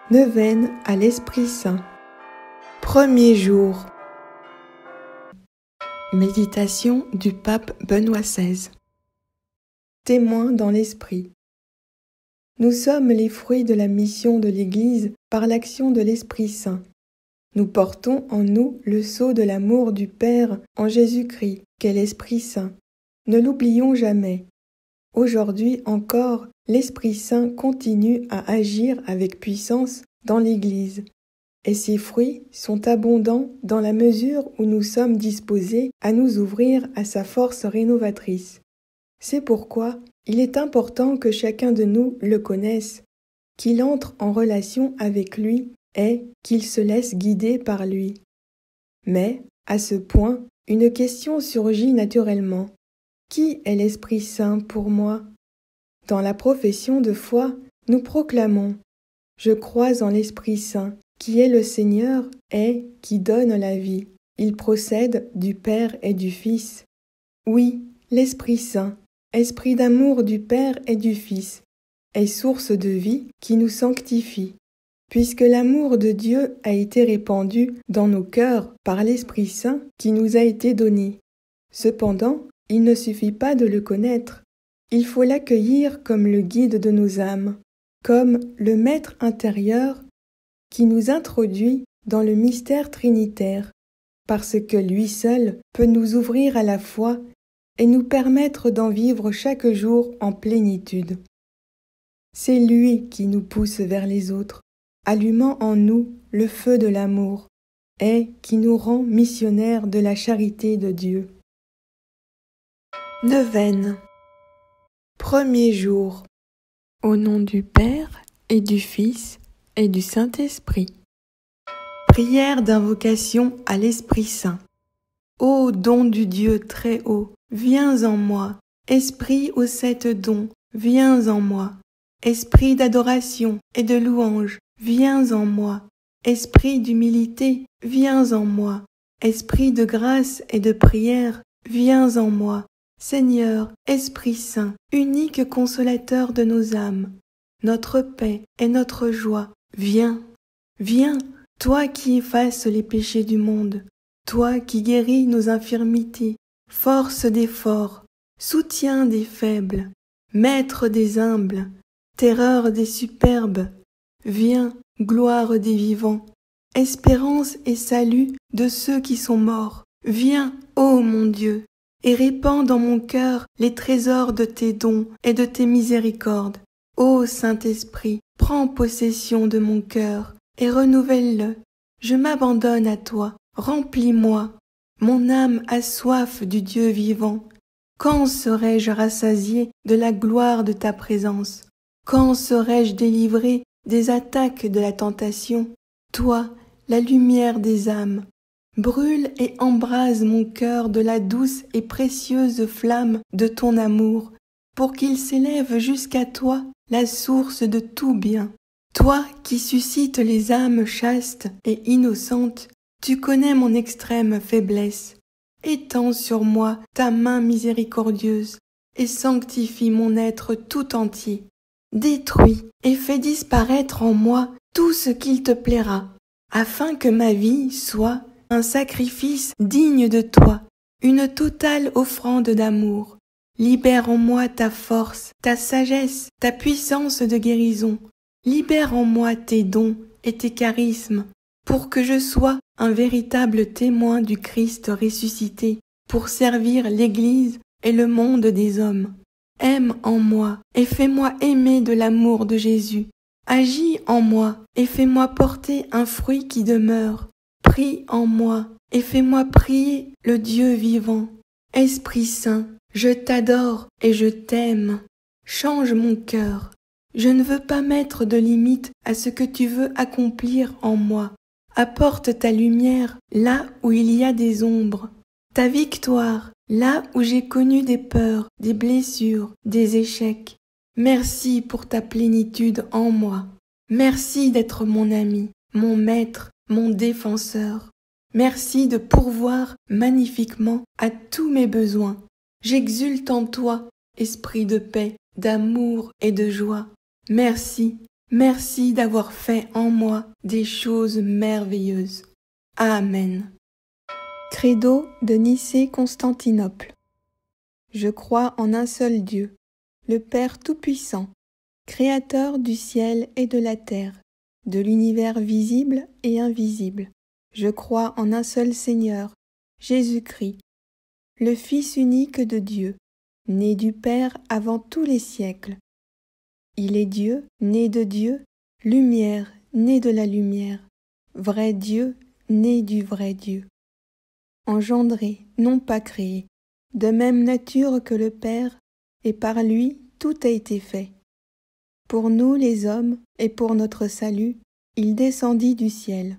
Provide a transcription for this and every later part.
Neuvaine à l'Esprit Saint. Premier jour. Méditation du pape Benoît XVI. Témoin dans l'Esprit. Nous sommes les fruits de la mission de l'Église par l'action de l'Esprit Saint. Nous portons en nous le sceau de l'amour du Père en Jésus-Christ, qu'est l'Esprit Saint. Ne l'oublions jamais. Aujourd'hui encore, l'Esprit Saint continue à agir avec puissance dans l'Église, et ses fruits sont abondants dans la mesure où nous sommes disposés à nous ouvrir à sa force rénovatrice. C'est pourquoi il est important que chacun de nous le connaisse, qu'il entre en relation avec lui et qu'il se laisse guider par lui. Mais, à ce point, une question surgit naturellement. Qui est l'Esprit Saint pour moi ? Dans la profession de foi, nous proclamons « Je crois en l'Esprit Saint, qui est le Seigneur et qui donne la vie. Il procède du Père et du Fils. » Oui, l'Esprit Saint, esprit d'amour du Père et du Fils, est source de vie qui nous sanctifie. Puisque l'amour de Dieu a été répandu dans nos cœurs par l'Esprit Saint qui nous a été donné. Cependant, il ne suffit pas de le connaître. Il faut l'accueillir comme le guide de nos âmes, comme le maître intérieur qui nous introduit dans le mystère trinitaire, parce que lui seul peut nous ouvrir à la foi et nous permettre d'en vivre chaque jour en plénitude. C'est lui qui nous pousse vers les autres, allumant en nous le feu de l'amour, et qui nous rend missionnaires de la charité de Dieu. Neuvaine. Premier jour. Au nom du Père et du Fils et du Saint-Esprit. Prière d'invocation à l'Esprit Saint. Ô don du Dieu très haut, viens en moi. Esprit aux 7 dons, viens en moi. Esprit d'adoration et de louange, viens en moi. Esprit d'humilité, viens en moi. Esprit de grâce et de prière, viens en moi. Seigneur, Esprit Saint, unique consolateur de nos âmes, notre paix et notre joie, viens, viens, toi qui effaces les péchés du monde, toi qui guéris nos infirmités, force des forts, soutien des faibles, maître des humbles, terreur des superbes, viens, gloire des vivants, espérance et salut de ceux qui sont morts, viens, ô mon Dieu, et répands dans mon cœur les trésors de tes dons et de tes miséricordes. Ô Saint-Esprit, prends possession de mon cœur et renouvelle-le. Je m'abandonne à toi, remplis-moi. Mon âme a soif du Dieu vivant. Quand serai-je rassasié de la gloire de ta présence? Quand serai-je délivré des attaques de la tentation? Toi, la lumière des âmes, brûle et embrase mon cœur de la douce et précieuse flamme de ton amour, pour qu'il s'élève jusqu'à toi, la source de tout bien. Toi qui suscites les âmes chastes et innocentes, tu connais mon extrême faiblesse. Étends sur moi ta main miséricordieuse et sanctifie mon être tout entier. Détruis et fais disparaître en moi tout ce qu'il te plaira, afin que ma vie soit un sacrifice digne de toi, une totale offrande d'amour. Libère en moi ta force, ta sagesse, ta puissance de guérison. Libère en moi tes dons et tes charismes, pour que je sois un véritable témoin du Christ ressuscité, pour servir l'Église et le monde des hommes. Aime en moi et fais-moi aimer de l'amour de Jésus. Agis en moi et fais-moi porter un fruit qui demeure. Prie en moi et fais-moi prier le Dieu vivant. Esprit Saint, je t'adore et je t'aime. Change mon cœur. Je ne veux pas mettre de limite à ce que tu veux accomplir en moi. Apporte ta lumière là où il y a des ombres, ta victoire là où j'ai connu des peurs, des blessures, des échecs. Merci pour ta plénitude en moi. Merci d'être mon ami, mon maître, mon défenseur. Merci de pourvoir magnifiquement à tous mes besoins. J'exulte en toi, esprit de paix, d'amour et de joie. Merci, Merci d'avoir fait en moi des choses merveilleuses. Amen. Credo de Nicée-Constantinople. Je crois en un seul Dieu, le Père Tout-Puissant, Créateur du ciel et de la terre, de l'univers visible et invisible. Je crois en un seul Seigneur, Jésus-Christ, le Fils unique de Dieu, né du Père avant tous les siècles. Il est Dieu, né de Dieu, lumière, né de la lumière, vrai Dieu, né du vrai Dieu. Engendré, non pas créé, de même nature que le Père, et par lui tout a été fait. Pour nous les hommes, et pour notre salut, il descendit du ciel.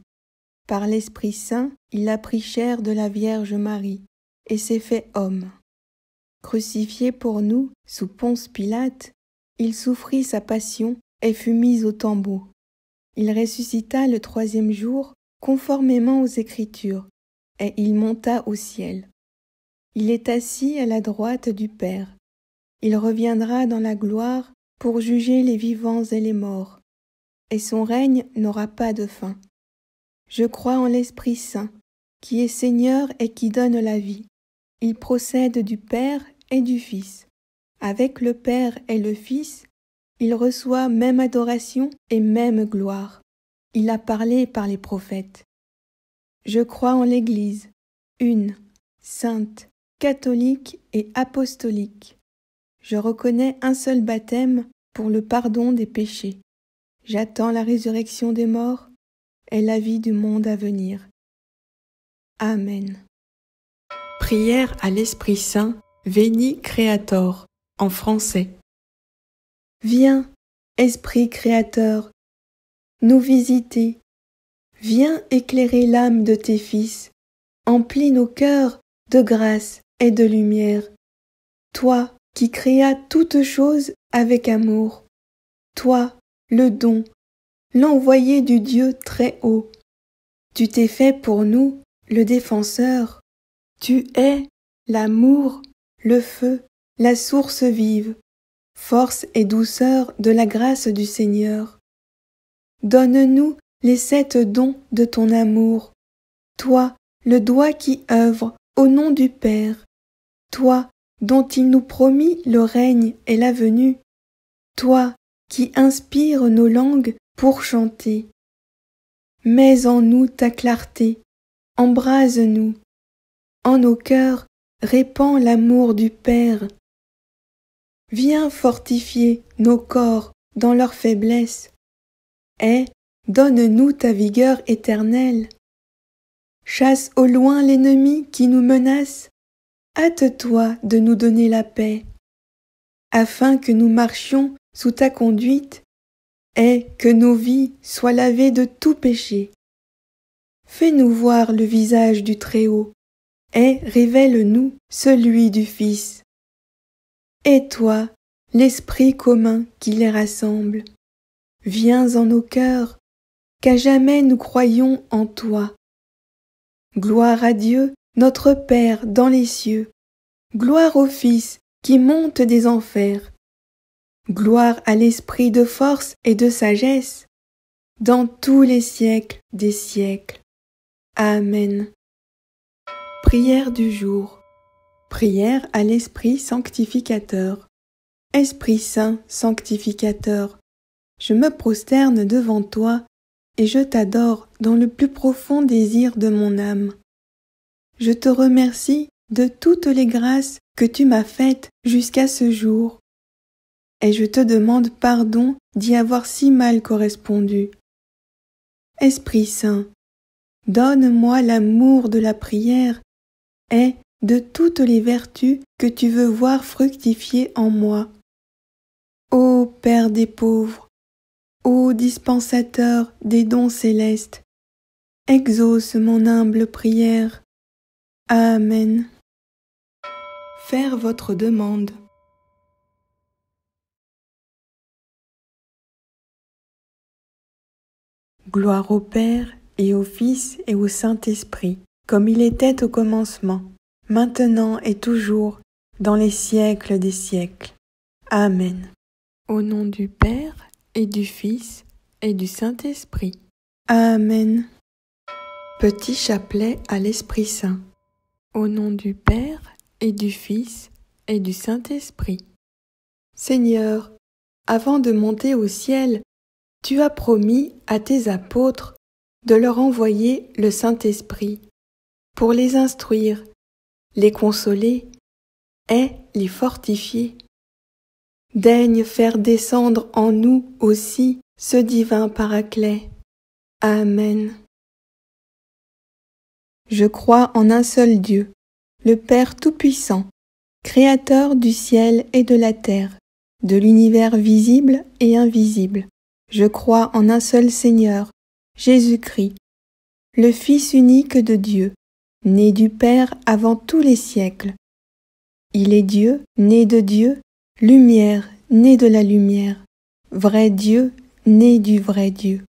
Par l'Esprit Saint, il a pris chair de la Vierge Marie, et s'est fait homme. Crucifié pour nous, sous Ponce Pilate, il souffrit sa passion et fut mis au tombeau. Il ressuscita le 3e jour, conformément aux Écritures, et il monta au ciel. Il est assis à la droite du Père. Il reviendra dans la gloire pour juger les vivants et les morts, et son règne n'aura pas de fin. Je crois en l'Esprit Saint, qui est Seigneur et qui donne la vie. Il procède du Père et du Fils. Avec le Père et le Fils, il reçoit même adoration et même gloire. Il a parlé par les prophètes. Je crois en l'Église, une, sainte, catholique et apostolique. Je reconnais un seul baptême pour le pardon des péchés. J'attends la résurrection des morts et la vie du monde à venir. Amen. Prière à l'Esprit Saint, Veni Creator, en français. Viens, Esprit Créateur, nous visiter. Viens éclairer l'âme de tes fils, emplis nos cœurs de grâce et de lumière. Toi qui créas toutes choses avec amour, toi, le don, l'envoyé du Dieu très haut. Tu t'es fait pour nous le défenseur. Tu es l'amour, le feu, la source vive, force et douceur de la grâce du Seigneur. Donne-nous les 7 dons de ton amour. Toi, le doigt qui œuvre au nom du Père. Toi, dont il nous promit le règne et la venue. Toi, qui inspires nos langues pour chanter. Mets en nous ta clarté, embrase-nous. En nos cœurs, répands l'amour du Père. Viens fortifier nos corps dans leur faiblesse, et donne-nous ta vigueur éternelle. Chasse au loin l'ennemi qui nous menace, hâte-toi de nous donner la paix, afin que nous marchions sous ta conduite, et que nos vies soient lavées de tout péché. Fais-nous voir le visage du Très-Haut, et révèle-nous celui du Fils. Et toi, l'Esprit commun qui les rassemble, viens en nos cœurs, qu'à jamais nous croyons en toi. Gloire à Dieu, notre Père dans les cieux, gloire au Fils qui monte des enfers, gloire à l'Esprit de force et de sagesse, dans tous les siècles des siècles. Amen. Prière du jour. Prière à l'Esprit sanctificateur. Esprit Saint sanctificateur, je me prosterne devant toi et je t'adore dans le plus profond désir de mon âme. Je te remercie de toutes les grâces que tu m'as faites jusqu'à ce jour, et je te demande pardon d'y avoir si mal correspondu. Esprit Saint, donne-moi l'amour de la prière et de toutes les vertus que tu veux voir fructifier en moi. Ô Père des pauvres, ô dispensateur des dons célestes, exauce mon humble prière. Amen. Faire votre demande. Gloire au Père et au Fils et au Saint-Esprit, comme il était au commencement, maintenant et toujours, dans les siècles des siècles. Amen. Au nom du Père et du Fils et du Saint-Esprit. Amen. Petit chapelet à l'Esprit Saint. Au nom du Père et du Fils et du Saint-Esprit. Seigneur, avant de monter au ciel, tu as promis à tes apôtres de leur envoyer le Saint-Esprit pour les instruire, les consoler et les fortifier. Daigne faire descendre en nous aussi ce divin Paraclet. Amen. Je crois en un seul Dieu, le Père Tout-Puissant, Créateur du ciel et de la terre, de l'univers visible et invisible. Je crois en un seul Seigneur, Jésus-Christ, le Fils unique de Dieu, né du Père avant tous les siècles. Il est Dieu, né de Dieu, lumière, né de la lumière, vrai Dieu, né du vrai Dieu.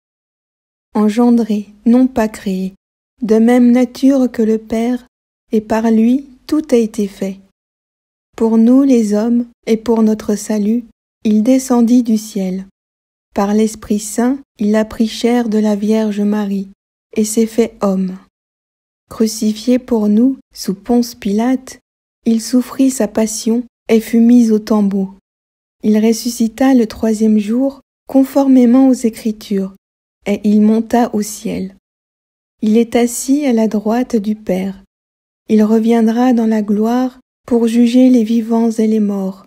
Engendré, non pas créé, de même nature que le Père, et par lui tout a été fait. Pour nous les hommes, et pour notre salut, il descendit du ciel. Par l'Esprit Saint, il a pris chair de la Vierge Marie, et s'est fait homme. Crucifié pour nous, sous Ponce Pilate, il souffrit sa passion et fut mis au tombeau. Il ressuscita le 3e jour, conformément aux Écritures, et il monta au ciel. Il est assis à la droite du Père. Il reviendra dans la gloire pour juger les vivants et les morts,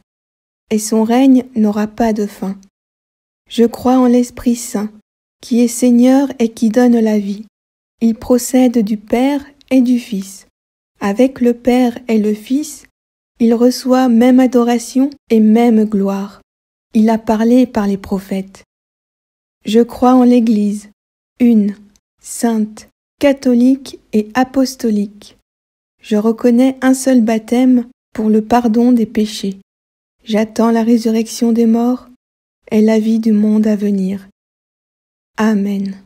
et son règne n'aura pas de fin. Je crois en l'Esprit Saint, qui est Seigneur et qui donne la vie. Il procède du Père et du Fils. Avec le Père et le Fils, il reçoit même adoration et même gloire. Il a parlé par les prophètes. Je crois en l'Église, une, sainte, catholique et apostolique. Je reconnais un seul baptême pour le pardon des péchés. J'attends la résurrection des morts et la vie du monde à venir. Amen.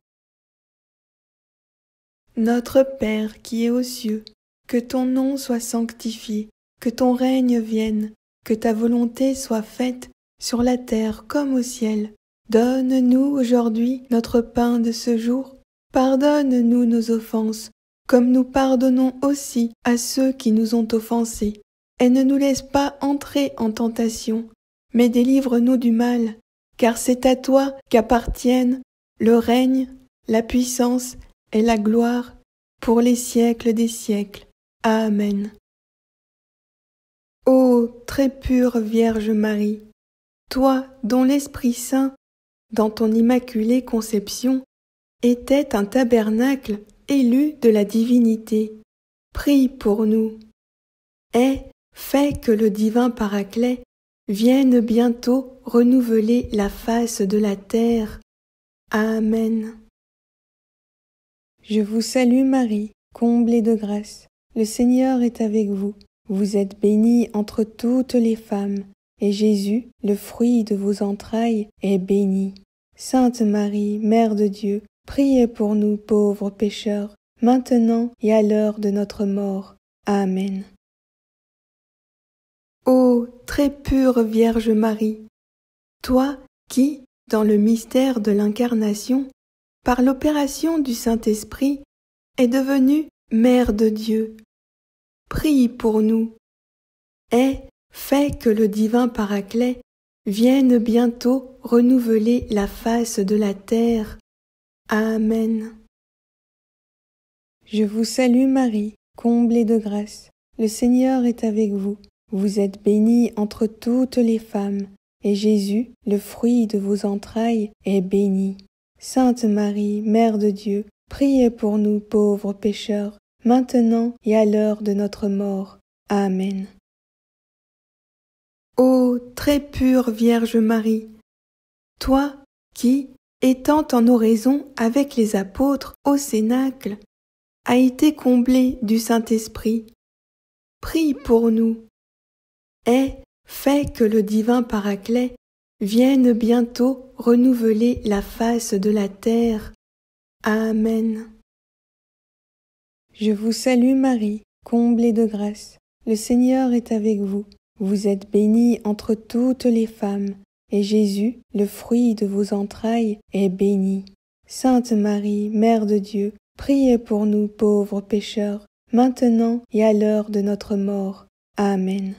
Notre Père qui es aux cieux, que ton nom soit sanctifié, que ton règne vienne, que ta volonté soit faite sur la terre comme au ciel. Donne-nous aujourd'hui notre pain de ce jour. Pardonne-nous nos offenses, comme nous pardonnons aussi à ceux qui nous ont offensés. Et ne nous laisse pas entrer en tentation, mais délivre-nous du mal, car c'est à toi qu'appartiennent le règne, la puissance et la gloire pour les siècles des siècles. Amen. Ô très pure Vierge Marie, toi dont l'Esprit Saint, dans ton immaculée conception, était un tabernacle élu de la divinité, prie pour nous. Et fais que le divin Paraclet vienne bientôt renouveler la face de la terre. Amen. Je vous salue Marie, comblée de grâce. Le Seigneur est avec vous. Vous êtes bénie entre toutes les femmes, et Jésus, le fruit de vos entrailles, est béni. Sainte Marie, Mère de Dieu, priez pour nous pauvres pécheurs, maintenant et à l'heure de notre mort. Amen. Ô très pure Vierge Marie, toi qui, dans le mystère de l'Incarnation, par l'opération du Saint-Esprit, es devenue Mère de Dieu, prie pour nous, et fais que le divin Paraclet vienne bientôt renouveler la face de la terre. Amen. Je vous salue Marie, comblée de grâce. Le Seigneur est avec vous. Vous êtes bénie entre toutes les femmes, et Jésus, le fruit de vos entrailles, est béni. Sainte Marie, Mère de Dieu, priez pour nous pauvres pécheurs, maintenant et à l'heure de notre mort. Amen. Ô très pure Vierge Marie, toi qui, étant en oraison avec les apôtres au Cénacle, as été comblée du Saint-Esprit, prie pour nous, et fais que le divin Paraclet vienne bientôt renouveler la face de la terre. Amen. Je vous salue Marie, comblée de grâce. Le Seigneur est avec vous. Vous êtes bénie entre toutes les femmes, et Jésus, le fruit de vos entrailles, est béni. Sainte Marie, Mère de Dieu, priez pour nous pauvres pécheurs, maintenant et à l'heure de notre mort. Amen.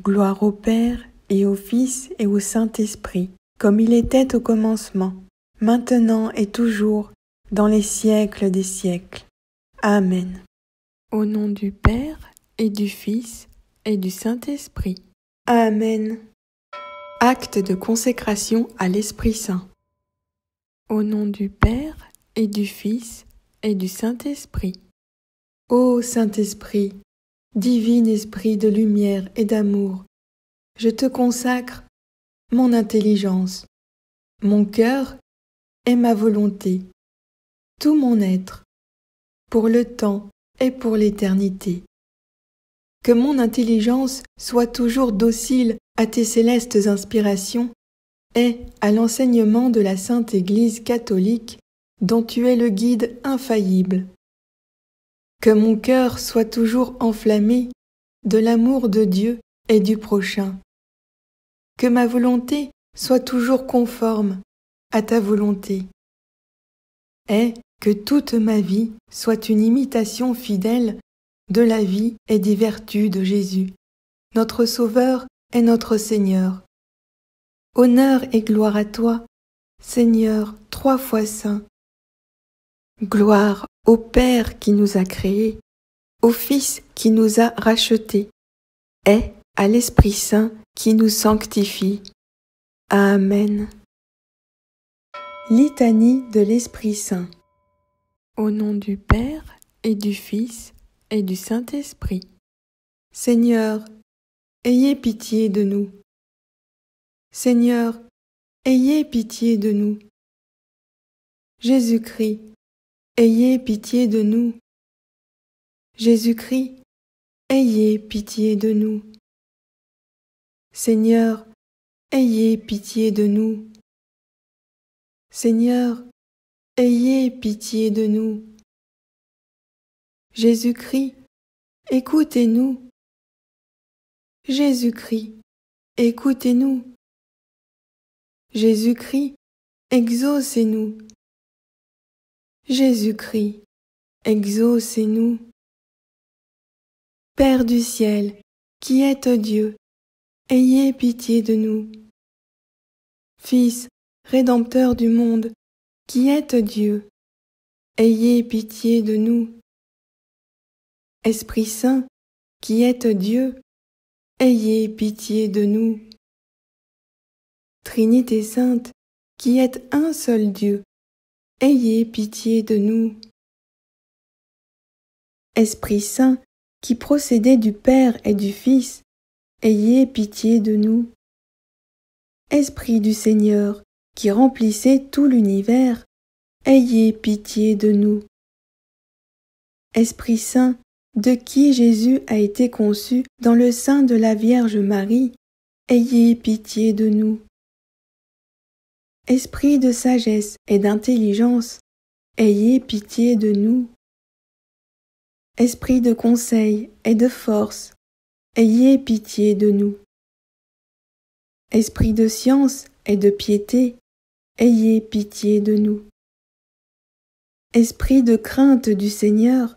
Gloire au Père, et au Fils, et au Saint-Esprit, comme il était au commencement, maintenant et toujours, dans les siècles des siècles. Amen. Au nom du Père, et du Fils, et du Saint-Esprit. Amen. Acte de consécration à l'Esprit Saint. Au nom du Père, et du Fils, et du Saint-Esprit. Ô Saint-Esprit, divin esprit de lumière et d'amour, je te consacre mon intelligence, mon cœur et ma volonté, tout mon être, pour le temps et pour l'éternité. Que mon intelligence soit toujours docile à tes célestes inspirations et à l'enseignement de la Sainte Église catholique dont tu es le guide infaillible. Que mon cœur soit toujours enflammé de l'amour de Dieu et du prochain. Que ma volonté soit toujours conforme à ta volonté. Et que toute ma vie soit une imitation fidèle de la vie et des vertus de Jésus, notre Sauveur et notre Seigneur. Honneur et gloire à toi, Seigneur, 3 fois saint. Gloire au Père qui nous a créés, au Fils qui nous a rachetés, et à l'Esprit Saint qui nous sanctifie. Amen. Litanie de l'Esprit Saint. Au nom du Père, et du Fils, et du Saint-Esprit. Seigneur, ayez pitié de nous. Seigneur, ayez pitié de nous. Jésus-Christ, ayez pitié de nous. Jésus-Christ, ayez pitié de nous. Seigneur, ayez pitié de nous. Seigneur, ayez pitié de nous. Jésus-Christ, écoutez-nous. Jésus-Christ, écoutez-nous. Jésus-Christ, exaucez-nous. Jésus-Christ, exaucez-nous. Père du ciel, qui êtes Dieu, ayez pitié de nous. Fils, Rédempteur du monde, qui êtes Dieu, ayez pitié de nous. Esprit Saint, qui êtes Dieu, ayez pitié de nous. Trinité Sainte, qui êtes un seul Dieu, ayez pitié de nous. Esprit Saint, qui procédez du Père et du Fils, ayez pitié de nous. Esprit du Seigneur, qui remplissez tout l'univers, ayez pitié de nous. Esprit Saint, de qui Jésus a été conçu dans le sein de la Vierge Marie, ayez pitié de nous. Esprit de sagesse et d'intelligence, ayez pitié de nous. Esprit de conseil et de force, ayez pitié de nous. Esprit de science et de piété, ayez pitié de nous. Esprit de crainte du Seigneur,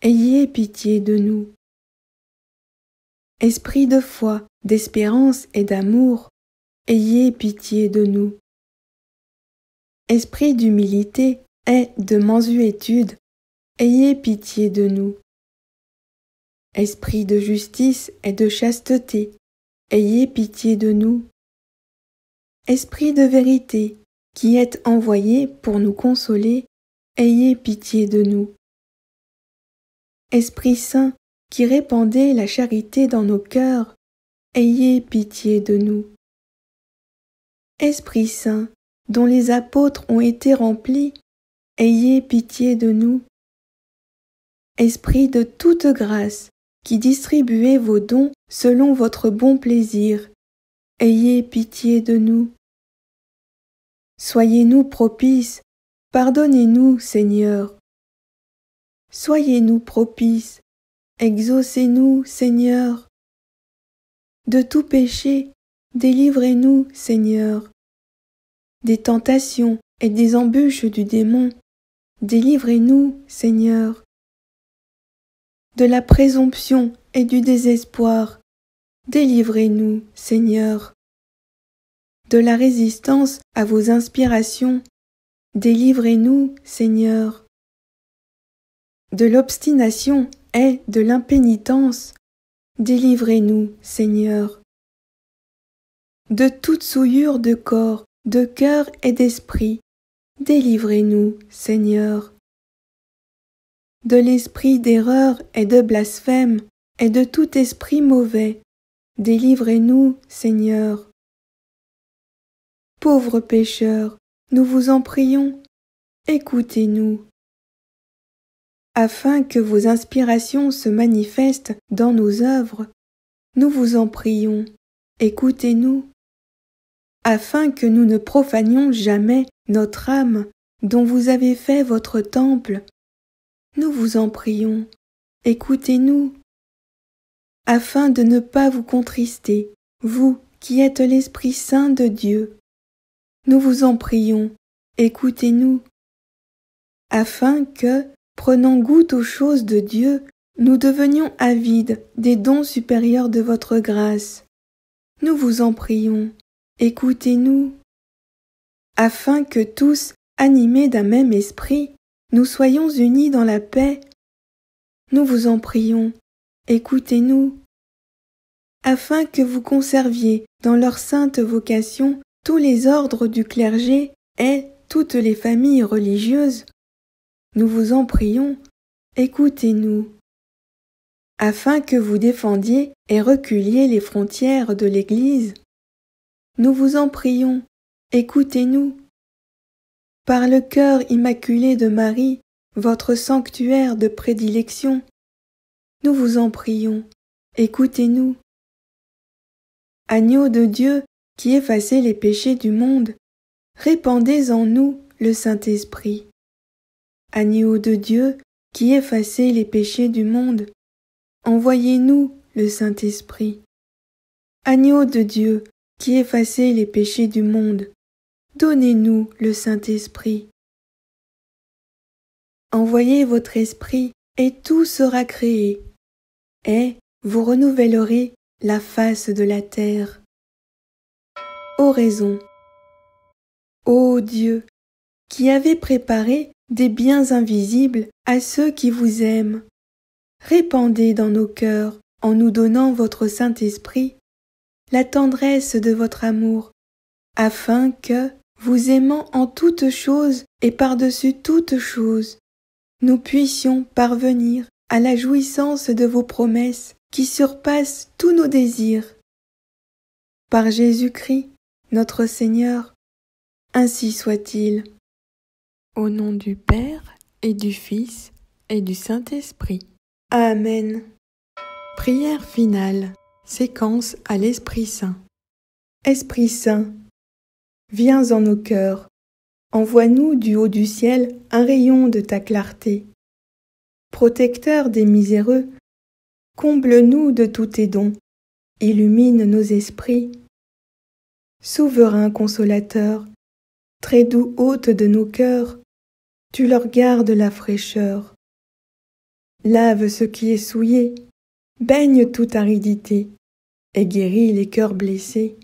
ayez pitié de nous. Esprit de foi, d'espérance et d'amour, ayez pitié de nous. Esprit d'humilité et de mansuétude, ayez pitié de nous. Esprit de justice et de chasteté, ayez pitié de nous. Esprit de vérité, qui êtes envoyé pour nous consoler, ayez pitié de nous. Esprit Saint, qui répandez la charité dans nos cœurs, ayez pitié de nous. Esprit Saint, dont les apôtres ont été remplis, ayez pitié de nous. Esprit de toute grâce, qui distribuez vos dons selon votre bon plaisir, ayez pitié de nous. Soyez-nous propices, pardonnez-nous, Seigneur. Soyez-nous propices, exaucez-nous, Seigneur. De tout péché, Délivrez-nous, Seigneur, des tentations et des embûches du démon. Délivrez-nous, Seigneur, de la présomption et du désespoir. Délivrez-nous, Seigneur, de la résistance à vos inspirations. Délivrez-nous, Seigneur, de l'obstination et de l'impénitence. Délivrez-nous, Seigneur, de toute souillure de corps, de cœur et d'esprit. Délivrez-nous, Seigneur, de l'esprit d'erreur et de blasphème et de tout esprit mauvais. Délivrez-nous, Seigneur. Pauvres pécheurs, nous vous en prions, écoutez-nous. Afin que vos inspirations se manifestent dans nos œuvres, nous vous en prions, écoutez-nous. Afin que nous ne profanions jamais notre âme dont vous avez fait votre temple, nous vous en prions, écoutez-nous. Afin de ne pas vous contrister, vous qui êtes l'Esprit Saint de Dieu, nous vous en prions, écoutez-nous. Afin que, prenant goût aux choses de Dieu, nous devenions avides des dons supérieurs de votre grâce. Nous vous en prions, écoutez-nous. Afin que tous, animés d'un même esprit, nous soyons unis dans la paix. Nous vous en prions, écoutez-nous. Afin que vous conserviez dans leur sainte vocation tous les ordres du clergé et toutes les familles religieuses, nous vous en prions, écoutez-nous. Afin que vous défendiez et reculiez les frontières de l'Église, nous vous en prions, écoutez-nous. Par le cœur immaculé de Marie, votre sanctuaire de prédilection, nous vous en prions, écoutez-nous. Agneau de Dieu qui effacez les péchés du monde, répandez en nous le Saint-Esprit. Agneau de Dieu qui effacez les péchés du monde, envoyez-nous le Saint-Esprit. Agneau de Dieu qui effacez les péchés du monde, donnez-nous le Saint-Esprit. Envoyez votre Esprit et tout sera créé, et vous renouvellerez la face de la terre. Oraison. Ô Dieu, qui avez préparé des biens invisibles à ceux qui vous aiment, répandez dans nos cœurs, en nous donnant votre Saint-Esprit, la tendresse de votre amour, afin que, vous aimant en toutes choses et par-dessus toutes choses, nous puissions parvenir à la jouissance de vos promesses qui surpassent tous nos désirs. Par Jésus-Christ, notre Seigneur, ainsi soit-il. Au nom du Père et du Fils et du Saint-Esprit. Amen. Prière finale. Séquence à l'Esprit Saint. Esprit Saint, viens en nos cœurs. Envoie-nous du haut du ciel un rayon de ta clarté. Protecteur des miséreux, comble-nous de tous tes dons, illumine nos esprits. Souverain consolateur, très doux hôte de nos cœurs, tu leur gardes la fraîcheur. Lave ce qui est souillé, baigne toute aridité, et guéris les cœurs blessés.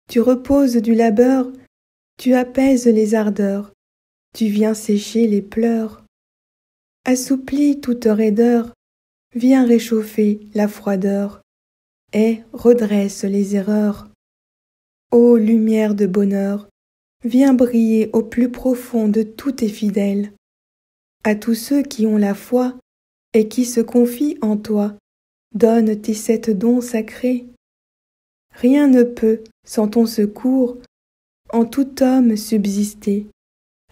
Tu reposes du labeur, tu apaises les ardeurs, tu viens sécher les pleurs. Assouplis toute raideur, viens réchauffer la froideur, et redresse les erreurs. Ô lumière de bonheur, viens briller au plus profond de tous tes fidèles. À tous ceux qui ont la foi et qui se confient en toi, donne tes 7 dons sacrés. Rien ne peut, sans ton secours, en tout homme subsister,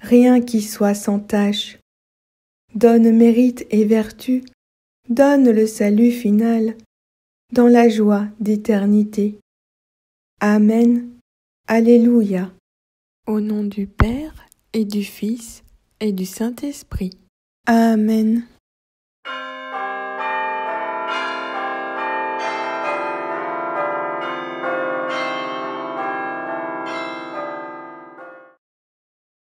rien qui soit sans tache. Donne mérite et vertu, donne le salut final, dans la joie d'éternité. Amen. Alléluia. Au nom du Père et du Fils et du Saint-Esprit. Amen.